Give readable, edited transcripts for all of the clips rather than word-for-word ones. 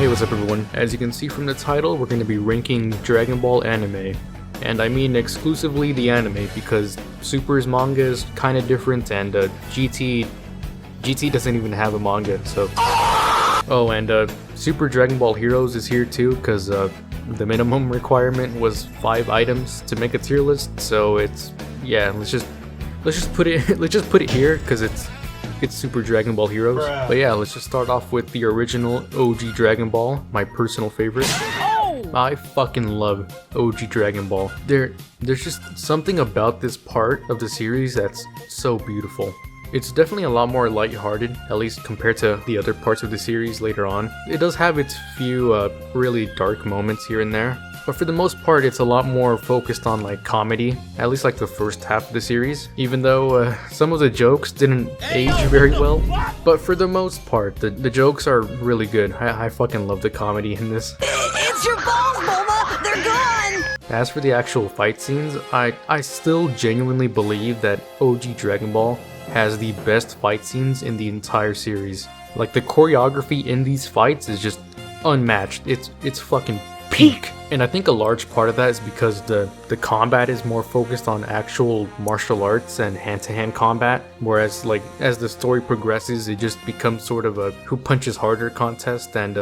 Hey, what's up everyone? As you can see from the title, we're going to be ranking Dragon Ball anime. And I mean exclusively the anime, because Super's manga is kind of different, and GT doesn't even have a manga, so... Oh, and Super Dragon Ball Heroes is here too, because the minimum requirement was 5 items to make a tier list, so it's... yeah, let's just put it here, because it's Super Dragon Ball Heroes. But yeah, let's just start off with the original OG Dragon Ball, my personal favorite. I fucking love OG Dragon Ball. There's just something about this part of the series that's so beautiful. It's definitely a lot more lighthearted, at least compared to the other parts of the series later on. It does have its few really dark moments here and there, but for the most part it's a lot more focused on like comedy, at least like the first half of the series, even though some of the jokes didn't age very well. But for the most part, the jokes are really good. I fucking love the comedy in this. It's your balls, Bulma! They're gone! As for the actual fight scenes, I still genuinely believe that OG Dragon Ball has the best fight scenes in the entire series. Like, the choreography in these fights is just unmatched. It's fucking peak. And I think a large part of that is because the combat is more focused on actual martial arts and hand-to-hand combat, whereas like as the story progresses it just becomes sort of a who punches harder contest, and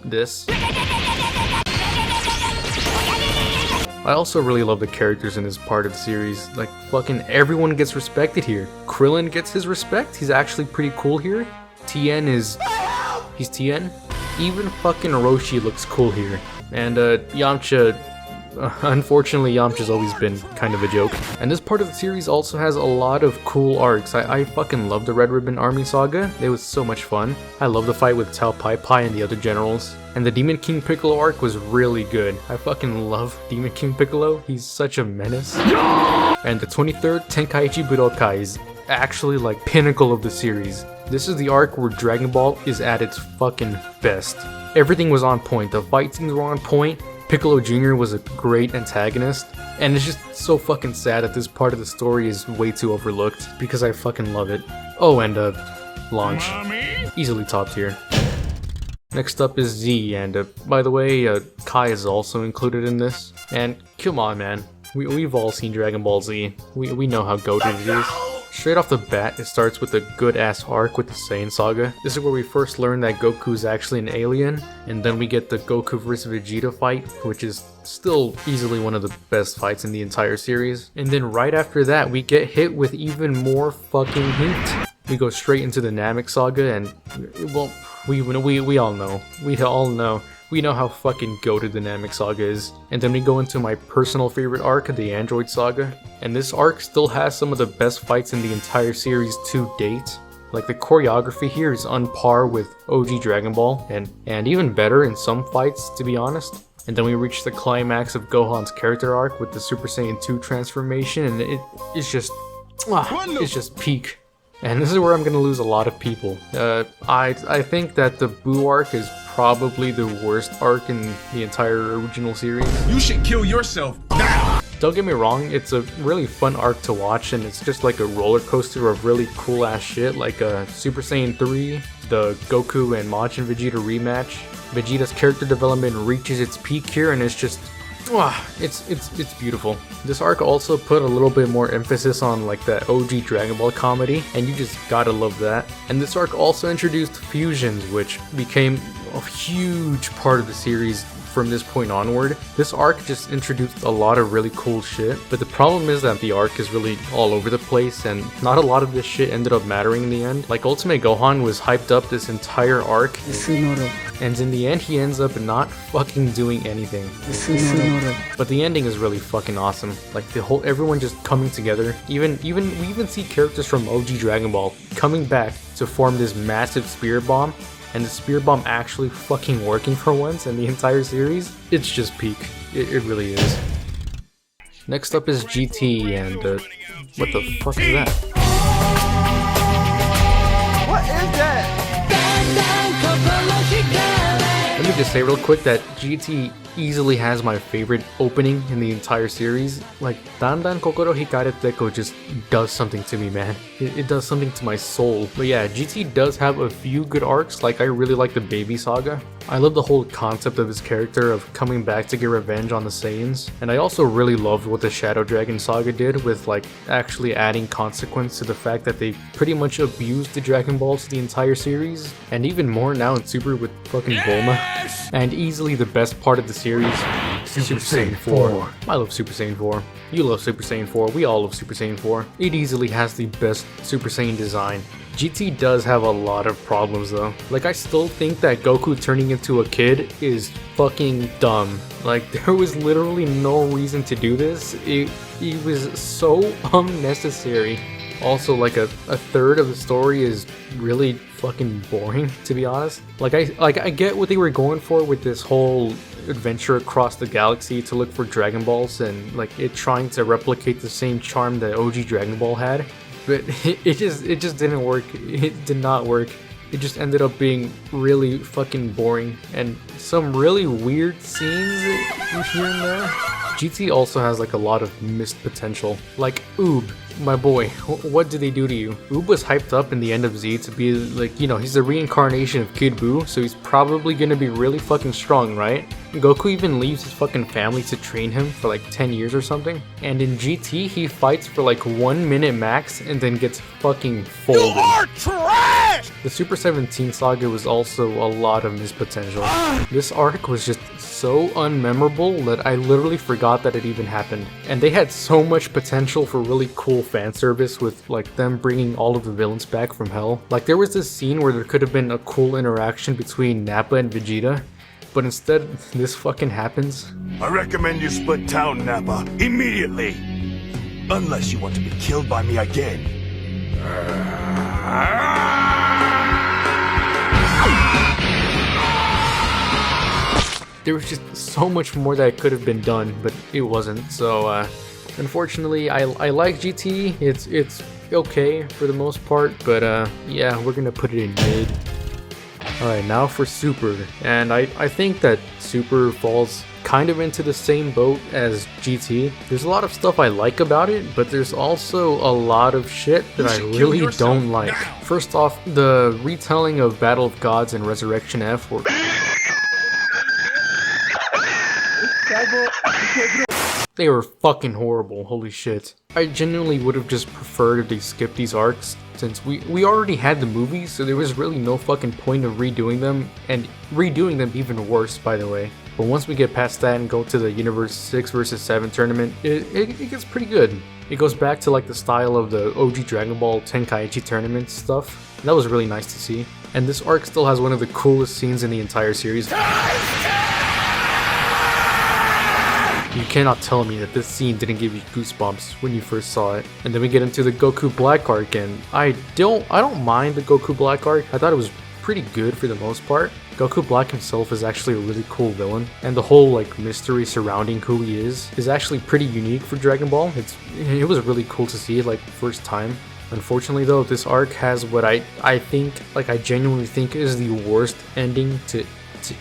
this. I also really love the characters in this part of the series. Like, fucking everyone gets respected here. Krillin gets his respect, he's actually pretty cool here. Tien he's Tien. Even fucking Roshi looks cool here. And Yamcha, unfortunately Yamcha's always been kind of a joke. And this part of the series also has a lot of cool arcs. I fucking love the Red Ribbon Army saga. It was so much fun. I love the fight with Tao Pai Pai and the other generals. And the Demon King Piccolo arc was really good. I fucking love Demon King Piccolo. He's such a menace. And the 23rd Tenkaichi Budokai is actually like pinnacle of the series. This is the arc where Dragon Ball is at its fucking best. Everything was on point. The fight scenes were on point. Piccolo Jr. was a great antagonist. And it's just so fucking sad that this part of the story is way too overlooked, because I fucking love it. Oh, and launch. Easily top tier. Next up is Z, and by the way, Kai is also included in this. And come on, man, we've all seen Dragon Ball Z. We know how goated it is. Straight off the bat, it starts with a good-ass arc with the Saiyan Saga. This is where we first learn that Goku is actually an alien, and then we get the Goku vs Vegeta fight, which is still easily one of the best fights in the entire series. And then right after that, we get hit with even more fucking heat. We go straight into the Namek Saga, and well, we all know. We know how fucking goated the Namek Saga is. And then we go into my personal favorite arc, the Android Saga. And this arc still has some of the best fights in the entire series to date. Like, the choreography here is on par with OG Dragon Ball, and even better in some fights, to be honest. And then we reach the climax of Gohan's character arc with the Super Saiyan 2 transformation, and it's just peak. And this is where I'm gonna lose a lot of people. I think that the Buu arc is probably the worst arc in the entire original series. You should kill yourself now! Don't get me wrong, it's a really fun arc to watch, and it's just like a roller coaster of really cool ass shit, like Super Saiyan 3, the Goku and Majin Vegeta rematch. Vegeta's character development reaches its peak here, and it's just... it's beautiful. This arc also put a little bit more emphasis on like that OG Dragon Ball comedy, and you just gotta love that. And this arc also introduced fusions, which became a huge part of the series from this point onward. This arc just introduced a lot of really cool shit, but the problem is that the arc is really all over the place, and not a lot of this shit ended up mattering in the end. Like, Ultimate Gohan was hyped up this entire arc, and in the end he ends up not fucking doing anything. But the ending is really fucking awesome. Like, everyone just coming together. We even see characters from OG Dragon Ball coming back to form this massive spirit bomb, and the spirit bomb actually fucking working for once in the entire series. It's just peak. It really is. Next up is GT, and what the fuck is that? What is that? Let me just say real quick that GT easily has my favorite opening in the entire series. Like, Dandan Kokoro Hikaru Teko just does something to me, man. It does something to my soul. But yeah, GT does have a few good arcs. Like, I really like the Baby Saga. I love the whole concept of his character of coming back to get revenge on the Saiyans. And I also really loved what the Shadow Dragon Saga did with like actually adding consequence to the fact that they pretty much abused the Dragon Balls the entire series. And even more now in Super with fucking Bulma. And easily the best part of the series, Super Saiyan 4. I love Super Saiyan 4. You love Super Saiyan 4. We all love Super Saiyan 4. It easily has the best Super Saiyan design. GT does have a lot of problems though. Like, I still think that Goku turning into a kid is fucking dumb. Like, there was literally no reason to do this. It was so unnecessary. Also, like a third of the story is really fucking boring, to be honest. Like I get what they were going for with this whole adventure across the galaxy to look for Dragon Balls and like it trying to replicate the same charm that OG Dragon Ball had. But it just didn't work. It did not work. It just ended up being really fucking boring and some really weird scenes here and there. GT also has like a lot of missed potential. Like Oob, my boy, what did they do to you? Oob was hyped up in the end of Z to be like, you know, he's the reincarnation of Kid Buu, so he's probably gonna be really fucking strong, right? Goku even leaves his fucking family to train him for like 10 years or something. And in GT, he fights for like 1 minute max and then gets fucking folded. You are trash! The Super 17 saga was also a lot of missed potential. This arc was just so unmemorable that I literally forgot that it even happened. And they had so much potential for really cool fan service with like them bringing all of the villains back from hell. Like there was this scene where there could have been a cool interaction between Nappa and Vegeta, but instead this fucking happens. I recommend you split town, Nappa, immediately. Unless you want to be killed by me again. There was just so much more that could have been done, but it wasn't. So unfortunately, I like GT. It's okay for the most part, but yeah, we're gonna put it in mid. Alright, now for Super. And I think that Super falls kind of into the same boat as GT. There's a lot of stuff I like about it, but there's also a lot of shit that I really don't like. First off, the retelling of Battle of Gods and Resurrection F were they were fucking horrible, holy shit. I genuinely would have just preferred if they skipped these arcs, since we already had the movies, so there was really no fucking point of redoing them, and redoing them even worse, by the way. But once we get past that and go to the Universe 6 vs 7 tournament, it gets pretty good. It goes back to like the style of the OG Dragon Ball Tenkaichi tournament stuff. That was really nice to see. And this arc still has one of the coolest scenes in the entire series. You cannot tell me that this scene didn't give you goosebumps when you first saw it. And then we get into the Goku Black arc, and I don't mind the Goku Black arc. I thought it was pretty good for the most part. Goku Black himself is actually a really cool villain, and the whole like mystery surrounding who he is actually pretty unique for Dragon Ball. It was really cool to see like first time. Unfortunately though, this arc has what I think, like I genuinely think is the worst ending to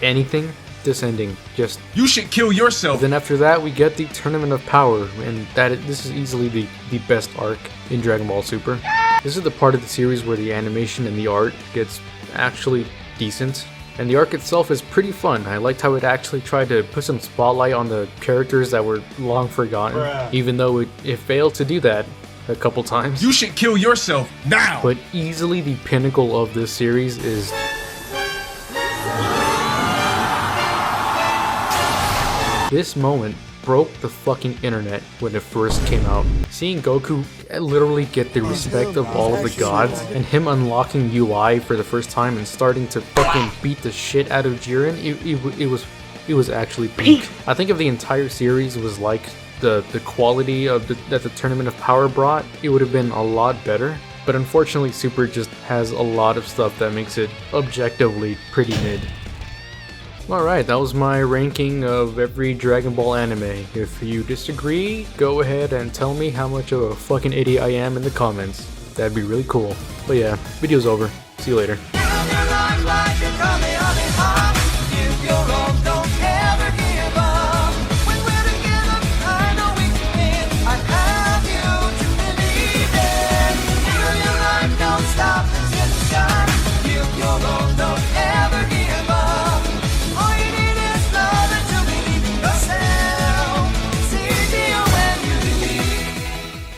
anything. This ending just, you should kill yourself. Then after that we get the Tournament of Power, and this is easily the best arc in Dragon Ball Super. This is the part of the series where the animation and the art gets actually decent, and the arc itself is pretty fun. I liked how it actually tried to put some spotlight on the characters that were long forgotten, even though it failed to do that a couple times. You should kill yourself now. But easily the pinnacle of this series is this moment broke the fucking internet when it first came out. Seeing Goku literally get the respect of all of the gods, and him unlocking UI for the first time and starting to fucking beat the shit out of Jiren, it was actually peak. I think if the entire series was like the quality of that the Tournament of Power brought, it would have been a lot better. But unfortunately, Super just has a lot of stuff that makes it objectively pretty mid. Alright, that was my ranking of every Dragon Ball anime. If you disagree, go ahead and tell me how much of a fucking idiot I am in the comments. That'd be really cool. But yeah, video's over. See you later.